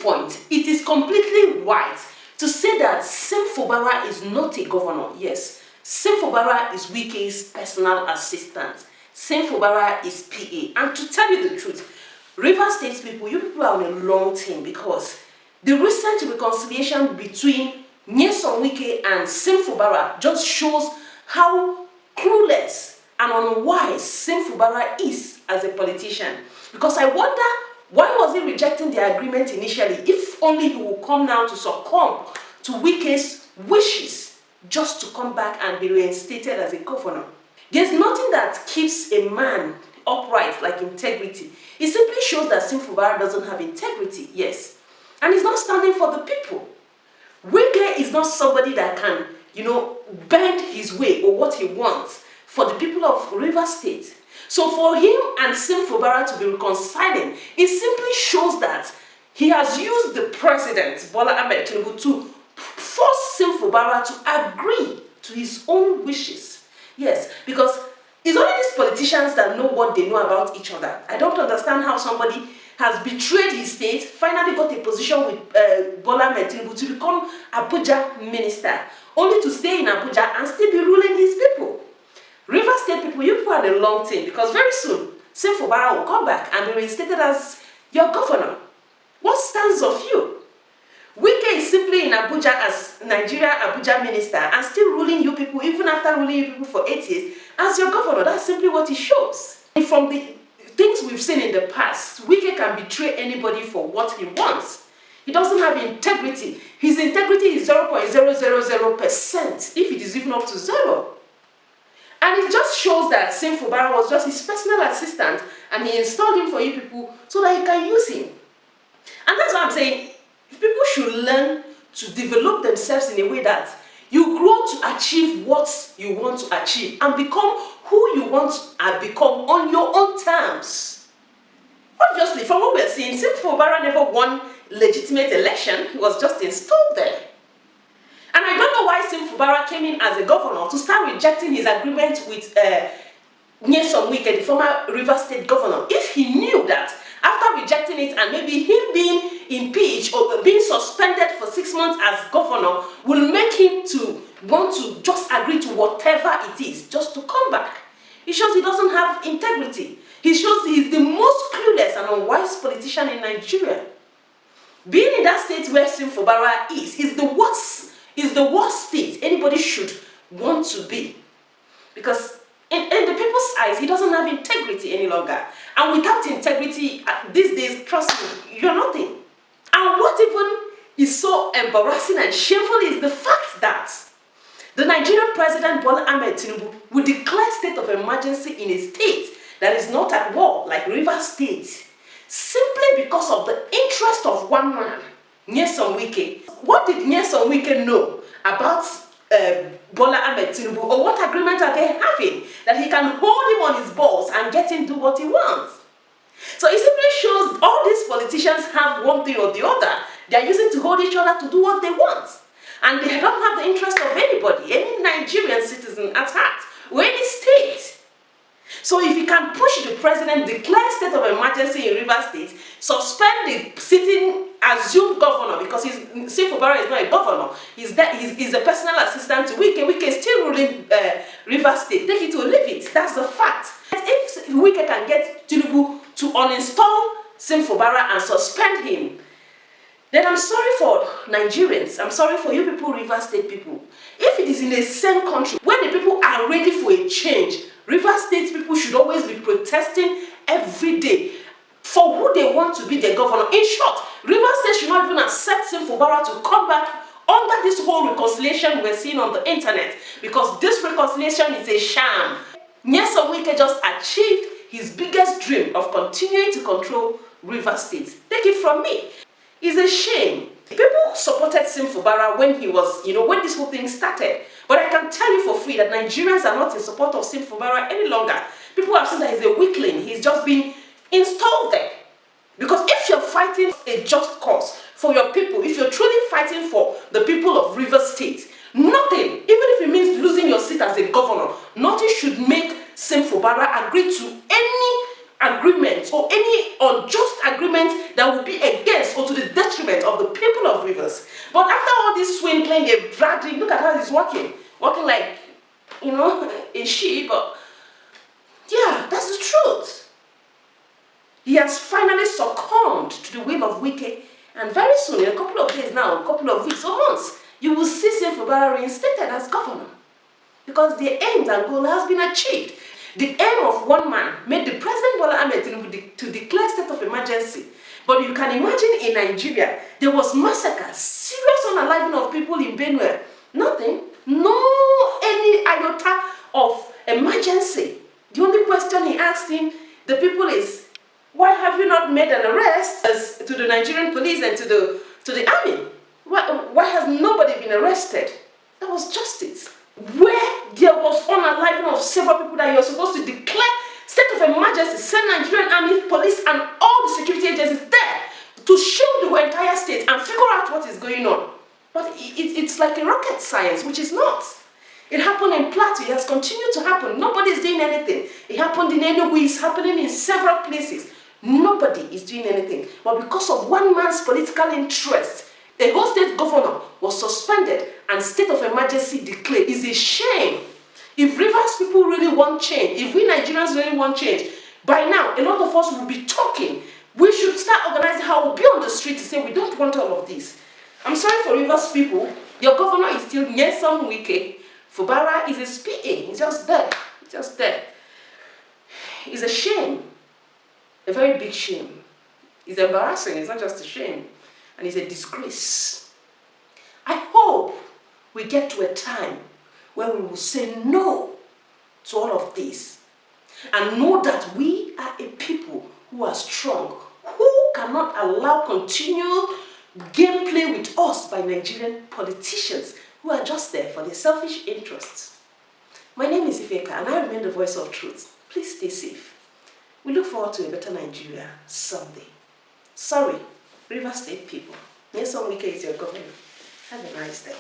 this point, it is completely right to say that Fubara is not a governor. Yes, Fubara is Wike's personal assistant. Fubara is PA. And to tell you the truth, Rivers State people, you people are on a long thing, because the recent reconciliation between Nyesom Wike and Fubara just shows how clueless and unwise Fubara is as a politician. Because I wonder, why was he rejecting the agreement initially, if only he would come now to succumb to Wike's wishes just to come back and be reinstated as a governor? There's nothing that keeps a man upright like integrity. It simply shows that Fubara doesn't have integrity, yes. And he's not standing for the people. Wike is not somebody that can, bend his way or what he wants for the people of Rivers State. So for him and Fubara to be reconciling, it simply shows that he has used the president, Bola Ahmed Tinubu, to force Fubara to agree to his own wishes. Yes, because it's only these politicians that know what they know about each other. I don't understand how somebody has betrayed his state, finally got a position with Bola Ahmed Tinubu to become Abuja minister, only to stay in Abuja and still be ruling his people. River State people, you people are the long thing, because very soon, Fubara will come back and be reinstated as your governor. What stands of you? Wike is simply in Abuja as Nigeria Abuja minister and still ruling you people, even after ruling you people for 8 years, as your governor. That's simply what it shows. And from the things we've seen in the past, Wike can betray anybody for what he wants. He doesn't have integrity. His integrity is 0.000%, if it is even up to 0. And it just shows that Fubara was just his personal assistant, and he installed him for you people so that he can use him. And that's why I'm saying, people should learn to develop themselves in a way that you grow to achieve what you want to achieve and become who you want to become on your own terms. Obviously, from what we're seeing, Fubara never won legitimate election. He was just installed there. And I don't know why Fubara came in as a governor to start rejecting his agreement with Nyesom Wike, the former Rivers State governor, if he knew that after rejecting it and maybe him being impeached or being suspended for 6 months as governor will make him to want to just agree to whatever it is just to come back. It shows he doesn't have integrity. He shows he's the most clueless and unwise politician in Nigeria. Being in that state where Fubara is the worst state anybody should want to be. Because in the people's eyes, he doesn't have integrity any longer. And without integrity, these days, trust me, you're nothing. And what even is so embarrassing and shameful is the fact that the Nigerian President Bola Ahmed Tinubu will declare state of emergency in a state that is not at war, like Rivers State, simply because of the interest of one man, Nyesom Wike. What did Nyesom Wike know about Bola Ahmed Tinubu, or what agreement are they having that he can hold him on his balls and get him do what he wants? So it simply shows all these politicians have one thing or the other. They are using to hold each other to do what they want. And they don't have the interest of anybody, any Nigerian citizen at heart, or any state. So if you can push the president, declare state of emergency in Rivers State, suspend the sitting assumed governor, because Fubara is not a governor, he's a personal assistant to Wike. Wike is still ruling Rivers State. Take it or leave it. That's the fact. If Wike can get Tinubu to uninstall Fubara and suspend him, then I'm sorry for Nigerians. I'm sorry for you people, Rivers State people. If it is in the same country where the people are ready for a change, Rivers State people should always be protesting every day for who they want to be the governor. In short, Rivers State should not even accept Fubara to come back under this whole reconciliation we're seeing on the internet, because this reconciliation is a sham. Nyesom Wike just achieved his biggest dream of continuing to control Rivers State. Take it from me. It's a shame. People supported Fubara when he was, when this whole thing started. But I can tell you for free that Nigerians are not in support of Fubara any longer. People have said that he's a weakling. He's just been installed there. Because if you're fighting a just cause for your people, if you're truly fighting for the people of Rivers State, nothing, even if it means losing your seat as a governor, nothing should make Fubara agree to any agreement or any unjust agreement that would be against or to the detriment is working like, you know, a sheep. But yeah, that's the truth. He has finally succumbed to the will of Wike, and very soon, in a couple of days now, a couple of weeks or months, you will see Fubara reinstated as governor, because the aims and goal has been achieved. The aim of one man made the President Bola Ahmed Tinubu to declare state of emergency. But you can imagine in Nigeria, there was massacre, serious unaliving of people in Benue. Nothing, no any iota of emergency. The only question he asked the people is, why have you not made an arrest to the Nigerian police and to the army? Why has nobody been arrested? That was justice. Where there was unaliving of several people that you're supposed to declare state of emergency, send Nigerian army, police, and all the security agencies there to shield the entire state and figure out what is going on. But it's like a rocket science, which is not. It happened in Plateau. It has continued to happen. Nobody is doing anything. It happened in Enugu. It's happening in several places. Nobody is doing anything. But because of one man's political interest, a whole state governor was suspended and state of emergency declared. It's a shame. If Rivers people really want change, if we Nigerians really want change, by now a lot of us will be talking. We should start organizing how we'll be on the street to say we don't want all of this. I'm sorry for Rivers people. Your governor is still Nyesom Wike. Fubara is his PA. He's just there. He's just there. It's a shame. A very big shame. It's embarrassing. It's not just a shame. And it's a disgrace. I hope we get to a time where we will say no to all of this and know that we are a people who are strong, who cannot allow continual gameplay with us by Nigerian politicians who are just there for their selfish interests. My name is Ifeka and I remain the voice of truth. Please stay safe. We look forward to a better Nigeria someday. Sorry, Rivers State people. Nyesom Wike is your governor. Have a nice day.